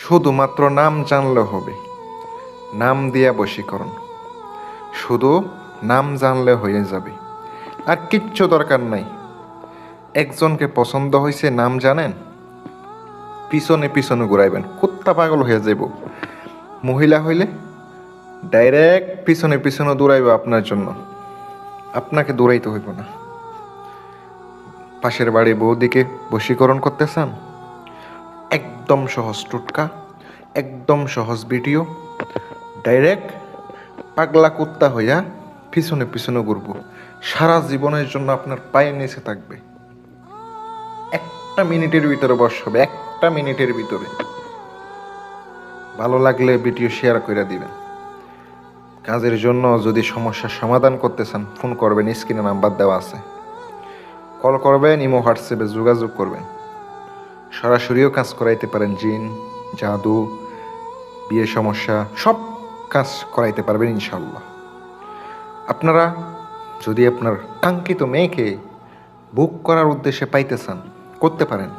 শুধুমাত্র নাম জানলে হবে, নাম দিয়া বশীকরণ, শুধু নাম জানলে হয়ে যাবে, আর কিচ্ছু দরকার নাই। একজনকে পছন্দ হয়েছে, নাম জানেন, পিছনে পিছনে ঘুরাইবেন, কুত্তা পাগল হয়ে যাব। মহিলা হইলে ডাইরেক্ট পিছনে পিছনে দৌড়াইব আপনার জন্য, আপনাকে দৌড়াইতে হইব না। পাশের বাড়ি বৌদিকে বশীকরণ করতে চান? একদম সহজ টোটকা, একদম সহজ ভিডিও। ডাইরেক্ট পাগলা কুত্তা হইয়া পিছনে পিছনে ঘুরবো, সারা জীবনের জন্য আপনার পায়ের নিচে থাকবে। একটা মিনিটের ভিতরে বস হবে, একটা মিনিটের ভিতরে। ভালো লাগলে ভিডিও শেয়ার করে দিবেন। কাজের জন্য যদি সমস্যার সমাধান করতে চান, ফোন করবেন, স্ক্রিনে নাম্বার দেওয়া আছে, কল করবেন, ইমো হোয়াটসঅ্যাপে যোগাযোগ করবেন। সরাসরিও কাজ করাইতে পারেন, জিন, জাদু, বিয়ে সমস্যা, সব কাজ করাইতে পারবেন ইনশাল্লাহ। আপনারা যদি আপনার কাঙ্ক্ষিত মেয়েকে বুক করার উদ্দেশ্যে পাইতে চান, করতে পারেন,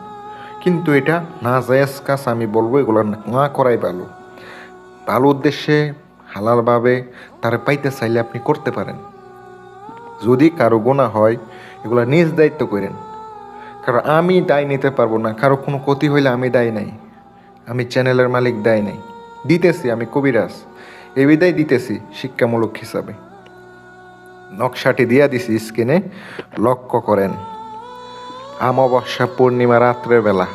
কিন্তু এটা না জায়েজ কাজ। আমি বলবো এগুলো না করাই ভালো। ভালো উদ্দেশ্যে হালালভাবে তারা পাইতে চাইলে আপনি করতে পারেন। যদি কারো গুনাহ হয়, এগুলো নিজ দায়িত্ব করেন, কারণ আমি দায় নিতে পারবো না। কারো কোনো ক্ষতি হইলে আমি দায় নাই, আমি চ্যানেলের মালিক দায় নাই। দিতেছি, আমি কবিরাজ, এই বিদায় দিতেছি শিক্ষামূলক হিসাবে। নকশাটি দিয়া দিছি স্ক্রিনে, লক্ষ্য করেন। অমাবস্যা পূর্ণিমা রাত্রের বেলা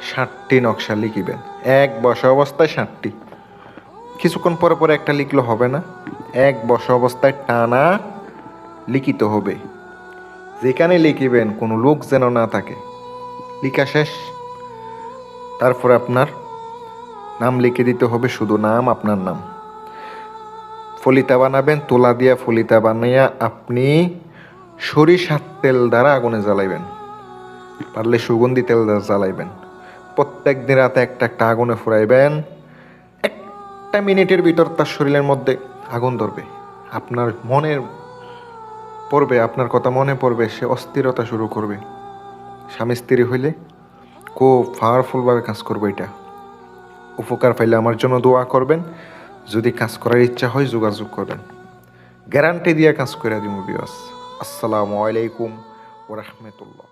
60টি নকশা লিখিবেন, এক বসা অবস্থায় 60টি। কিছুক্ষণ পরে পরে একটা লিখলে হবে না, এক বসা অবস্থায় টানা লিখিত হবে। যেখানে লিখিবেন কোনো লোক যেন না থাকে। লিখা শেষ, তারপরে আপনার নাম লিখে দিতে হবে, শুধু নাম, আপনার নাম। ফলিতা বানাবেন, তোলা দিয়া ফলিতা বানাইয়া আপনি সরিষার তেল দ্বারা আগুনে জ্বালাইবেন, পারলে সুগন্ধি তেল দ্বারা জ্বালাইবেন। প্রত্যেক দিন রাতে একটা একটা আগুনে ফুরাইবেন। একটা মিনিটের ভিতর তার শরীরের মধ্যে আগুন ধরবে, আপনার মনের পড়বে, আপনার কথা মনে পড়বে, সে অস্থিরতা শুরু করবে। স্বামী স্ত্রী হইলে খুব পাওয়ারফুলভাবে কাজ করবে এটা। উপকার পাইলে আমার জন্য দোয়া করবেন। যদি কাজ করার ইচ্ছা হয় যোগাযোগ করবেন, গ্যারান্টি দিয়ে কাজ করে দিব। আসসালামু আলাইকুম ওয়া রাহমাতুল্লাহ।